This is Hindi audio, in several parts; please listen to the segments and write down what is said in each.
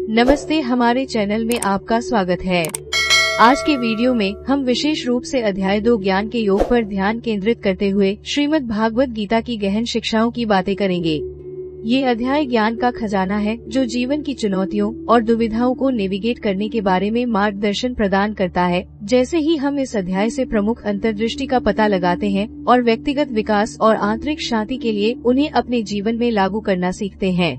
नमस्ते, हमारे चैनल में आपका स्वागत है। आज के वीडियो में हम विशेष रूप से अध्याय 2 ज्ञान के योग पर ध्यान केंद्रित करते हुए श्रीमद् भागवत गीता की गहन शिक्षाओं की बातें करेंगे। ये अध्याय ज्ञान का खजाना है जो जीवन की चुनौतियों और दुविधाओं को नेविगेट करने के बारे में मार्गदर्शन प्रदान करता है। जैसे ही हम इस अध्याय से प्रमुख अंतर्दृष्टि का पता लगाते हैं और व्यक्तिगत विकास और आंतरिक शांति के लिए उन्हें अपने जीवन में लागू करना सीखते हैं।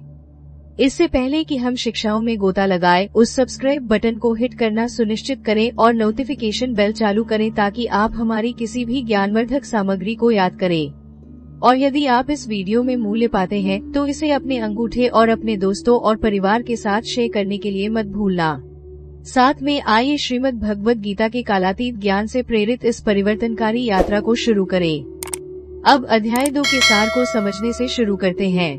इससे पहले कि हम शिक्षाओं में गोता लगाएं, उस सब्सक्राइब बटन को हिट करना सुनिश्चित करें और नोटिफिकेशन बेल चालू करें ताकि आप हमारी किसी भी ज्ञानवर्धक सामग्री को याद करें। और यदि आप इस वीडियो में मूल्य पाते हैं तो इसे अपने अंगूठे और अपने दोस्तों और परिवार के साथ शेयर करने के लिए मत भूलना। साथ में आइए श्रीमद् भगवत गीता के कालातीत ज्ञान से प्रेरित इस परिवर्तनकारी यात्रा को शुरू करें। अब अध्याय 2 के सार को समझने से शुरू करते हैं।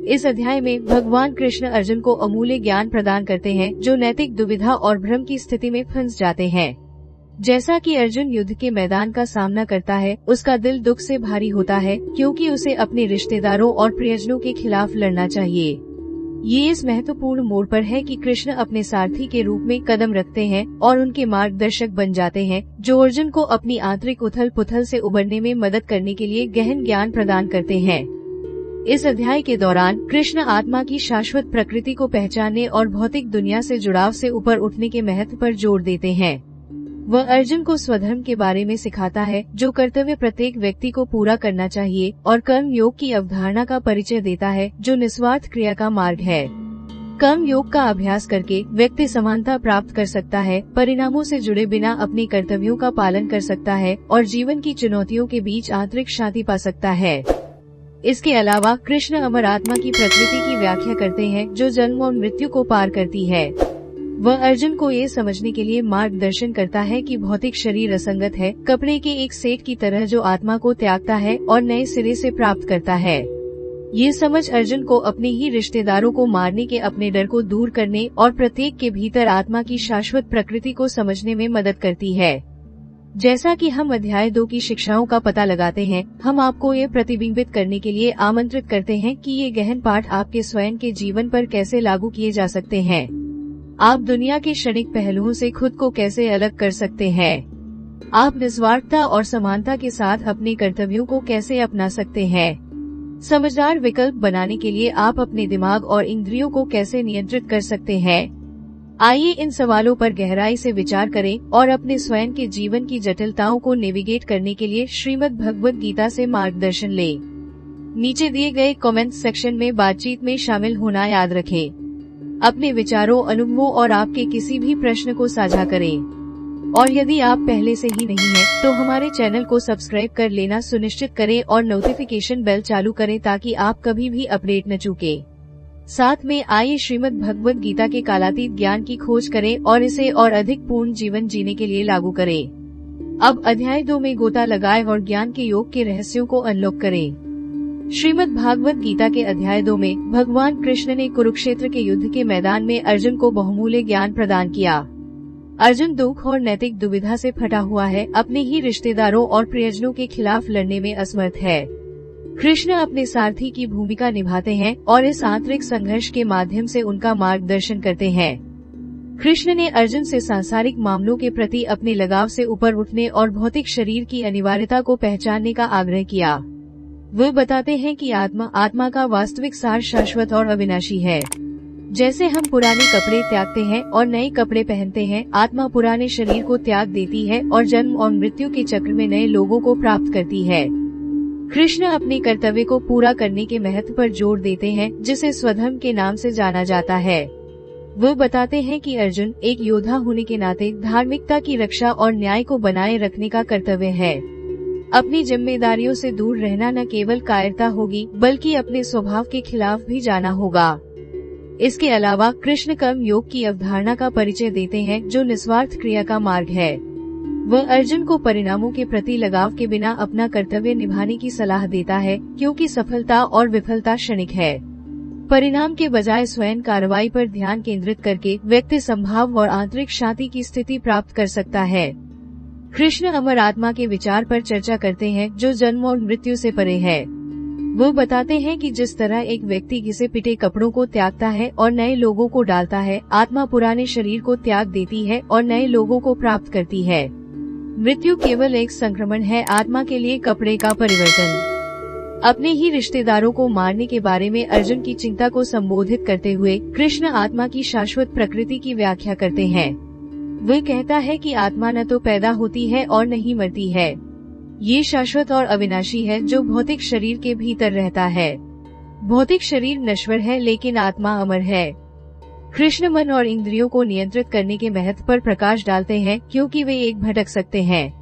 इस अध्याय में भगवान कृष्ण अर्जुन को अमूल्य ज्ञान प्रदान करते हैं जो नैतिक दुविधा और भ्रम की स्थिति में फंस जाते हैं। जैसा कि अर्जुन युद्ध के मैदान का सामना करता है, उसका दिल दुख से भारी होता है क्योंकि उसे अपने रिश्तेदारों और प्रियजनों के खिलाफ लड़ना चाहिए। ये इस महत्वपूर्ण मोड़ पर है कि कृष्ण अपने सारथी के रूप में कदम रखते हैं और उनके मार्गदर्शक बन जाते हैं, जो अर्जुन को अपनी आंतरिक उथल पुथल से उबरने में मदद करने के लिए गहन ज्ञान प्रदान करते हैं। इस अध्याय के दौरान कृष्ण आत्मा की शाश्वत प्रकृति को पहचानने और भौतिक दुनिया से जुड़ाव से ऊपर उठने के महत्व पर जोर देते हैं। वह अर्जुन को स्वधर्म के बारे में सिखाता है, जो कर्तव्य प्रत्येक व्यक्ति को पूरा करना चाहिए, और कर्म योग की अवधारणा का परिचय देता है, जो निस्वार्थ क्रिया का मार्ग है। कर्म योग का अभ्यास करके व्यक्ति समानता प्राप्त कर सकता है, परिणामों से जुड़े बिना अपने कर्तव्यों का पालन कर सकता है और जीवन की चुनौतियों के बीच आंतरिक शांति पा सकता है। इसके अलावा कृष्ण अमर आत्मा की प्रकृति की व्याख्या करते हैं, जो जन्म और मृत्यु को पार करती है। वह अर्जुन को ये समझने के लिए मार्गदर्शन करता है कि भौतिक शरीर असंगत है, कपड़े के एक सेट की तरह जो आत्मा को त्यागता है और नए सिरे से प्राप्त करता है। ये समझ अर्जुन को अपने ही रिश्तेदारों को मारने के अपने डर को दूर करने और प्रत्येक के भीतर आत्मा की शाश्वत प्रकृति को समझने में मदद करती है। जैसा कि हम अध्याय 2 की शिक्षाओं का पता लगाते हैं, हम आपको ये प्रतिबिंबित करने के लिए आमंत्रित करते हैं कि ये गहन पाठ आपके स्वयं के जीवन पर कैसे लागू किए जा सकते हैं। आप दुनिया के क्षणिक पहलुओं से खुद को कैसे अलग कर सकते हैं। आप निस्वार्थता और समानता के साथ अपने कर्तव्यों को कैसे अपना सकते हैं। समझदार विकल्प बनाने के लिए आप अपने दिमाग और इंद्रियों को कैसे नियंत्रित कर सकते हैं। आइए इन सवालों पर गहराई से विचार करें और अपने स्वयं के जीवन की जटिलताओं को नेविगेट करने के लिए श्रीमद् भगवत गीता से मार्गदर्शन लें। नीचे दिए गए कमेंट सेक्शन में बातचीत में शामिल होना याद रखें। अपने विचारों, अनुभवों और आपके किसी भी प्रश्न को साझा करें। और यदि आप पहले से ही नहीं हैं, तो हमारे चैनल को सब्सक्राइब कर लेना सुनिश्चित करें और नोटिफिकेशन बेल चालू करें ताकि आप कभी भी अपडेट न चूकें। साथ में आइए श्रीमद् भगवत गीता के कालातीत ज्ञान की खोज करें और इसे और अधिक पूर्ण जीवन जीने के लिए लागू करें। अब अध्याय 2 में गोता लगाएं और ज्ञान के योग के रहस्यों को अनलॉक करें। श्रीमद् भागवत गीता के अध्याय 2 में भगवान कृष्ण ने कुरुक्षेत्र के युद्ध के मैदान में अर्जुन को बहुमूल्य ज्ञान प्रदान किया। अर्जुन दुख और नैतिक दुविधा से फटा हुआ है, अपने ही रिश्तेदारों और प्रियजनों के खिलाफ लड़ने में असमर्थ है। कृष्ण अपने सारथी की भूमिका निभाते हैं और इस आंतरिक संघर्ष के माध्यम से उनका मार्गदर्शन करते हैं। कृष्ण ने अर्जुन से सांसारिक मामलों के प्रति अपने लगाव से ऊपर उठने और भौतिक शरीर की अनिवार्यता को पहचानने का आग्रह किया। वे बताते हैं कि आत्मा का वास्तविक सार शाश्वत और अविनाशी है। जैसे हम पुराने कपड़े त्यागते हैं और नए कपड़े पहनते हैं, आत्मा पुराने शरीर को त्याग देती है और जन्म और मृत्यु के चक्र में नए लोगों को प्राप्त करती है। कृष्ण अपने कर्तव्य को पूरा करने के महत्व पर जोर देते हैं, जिसे स्वधर्म के नाम से जाना जाता है। वो बताते हैं कि अर्जुन एक योद्धा होने के नाते धार्मिकता की रक्षा और न्याय को बनाए रखने का कर्तव्य है। अपनी जिम्मेदारियों से दूर रहना न केवल कायरता होगी, बल्कि अपने स्वभाव के खिलाफ भी जाना होगा। इसके अलावा कृष्ण कर्म योग की अवधारणा का परिचय देते हैं, जो निस्वार्थ क्रिया का मार्ग है। वह अर्जुन को परिणामों के प्रति लगाव के बिना अपना कर्तव्य निभाने की सलाह देता है, क्योंकि सफलता और विफलता क्षणिक है। परिणाम के बजाय स्वयं कार्रवाई पर ध्यान केंद्रित करके व्यक्ति संभाव और आंतरिक शांति की स्थिति प्राप्त कर सकता है। कृष्ण अमर आत्मा के विचार पर चर्चा करते हैं, जो जन्म और मृत्यु से परे है। वो बताते हैं कि जिस तरह एक व्यक्ति घिसे पिटे कपड़ों को त्यागता है और नए लोगों को डालता है, आत्मा पुराने शरीर को त्याग देती है और नए लोगों को प्राप्त करती है। मृत्यु केवल एक संक्रमण है, आत्मा के लिए कपड़े का परिवर्तन। अपने ही रिश्तेदारों को मारने के बारे में अर्जुन की चिंता को संबोधित करते हुए कृष्ण आत्मा की शाश्वत प्रकृति की व्याख्या करते हैं। वह कहता है कि आत्मा न तो पैदा होती है और नहीं मरती है। ये शाश्वत और अविनाशी है जो भौतिक शरीर के भीतर रहता है। भौतिक शरीर नश्वर है लेकिन आत्मा अमर है। कृष्ण मन और इंद्रियों को नियंत्रित करने के महत्व पर प्रकाश डालते हैं क्योंकि वे एक भटक सकते हैं।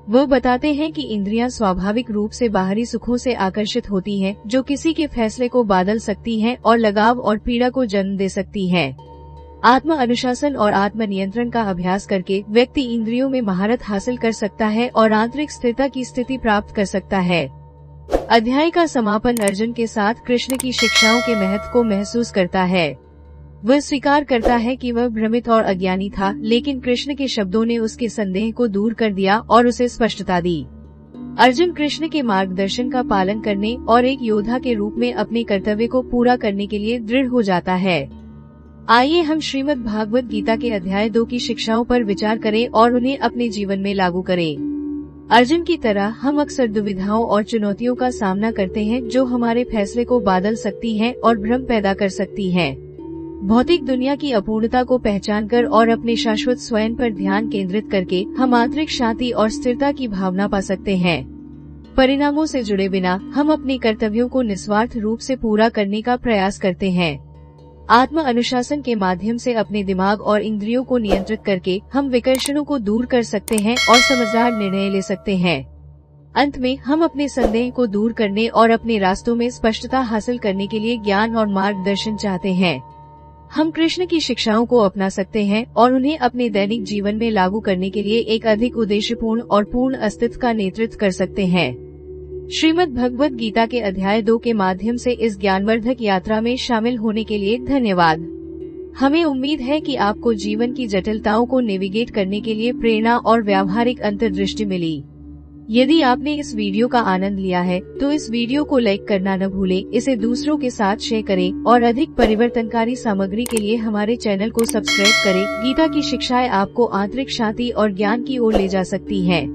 वो बताते हैं कि इंद्रियां स्वाभाविक रूप से बाहरी सुखों से आकर्षित होती हैं, जो किसी के फैसले को बादल सकती हैं और लगाव और पीड़ा को जन्म दे सकती हैं। आत्म अनुशासन और आत्म नियंत्रण का अभ्यास करके व्यक्ति इंद्रियों में महारत हासिल कर सकता है और आंतरिक स्थिरता की स्थिति प्राप्त कर सकता है। अध्याय का समापन अर्जुन के साथ कृष्ण की शिक्षाओं के महत्व को महसूस करता है। वह स्वीकार करता है कि वह भ्रमित और अज्ञानी था, लेकिन कृष्ण के शब्दों ने उसके संदेह को दूर कर दिया और उसे स्पष्टता दी। अर्जुन कृष्ण के मार्गदर्शन का पालन करने और एक योद्धा के रूप में अपने कर्तव्य को पूरा करने के लिए दृढ़ हो जाता है। आइए हम श्रीमद् भागवत गीता के अध्याय 2 की शिक्षाओं पर विचार करें और उन्हें अपने जीवन में लागू करें। अर्जुन की तरह हम अक्सर दुविधाओं और चुनौतियों का सामना करते हैं जो हमारे फैसले को बादल सकती हैं और भ्रम पैदा कर सकती हैं। भौतिक दुनिया की अपूर्णता को पहचानकर और अपने शाश्वत स्वयं पर ध्यान केंद्रित करके हम आंतरिक शांति और स्थिरता की भावना पा सकते हैं। परिणामों से जुड़े बिना हम अपने कर्तव्यों को निस्वार्थ रूप से पूरा करने का प्रयास करते हैं। आत्म अनुशासन के माध्यम से अपने दिमाग और इंद्रियों को नियंत्रित करके हम विकर्षणों को दूर कर सकते हैं और समझदार निर्णय ले सकते हैं। अंत में हम अपने संदेह को दूर करने और अपने रास्तों में स्पष्टता हासिल करने के लिए ज्ञान और मार्गदर्शन चाहते हैं। हम कृष्ण की शिक्षाओं को अपना सकते हैं और उन्हें अपने दैनिक जीवन में लागू करने के लिए एक अधिक उद्देश्यपूर्ण और पूर्ण अस्तित्व का नेतृत्व कर सकते हैं। श्रीमद् भगवत गीता के अध्याय 2 के माध्यम से इस ज्ञानवर्धक यात्रा में शामिल होने के लिए धन्यवाद। हमें उम्मीद है कि आपको जीवन की जटिलताओं को नेविगेट करने के लिए प्रेरणा और व्यावहारिक अंतर्दृष्टि मिली। यदि आपने इस वीडियो का आनंद लिया है तो इस वीडियो को लाइक करना न भूलें, इसे दूसरों के साथ शेयर करें और अधिक परिवर्तनकारी सामग्री के लिए हमारे चैनल को सब्सक्राइब करें। गीता की शिक्षाएं आपको आंतरिक शांति और ज्ञान की ओर ले जा सकती हैं।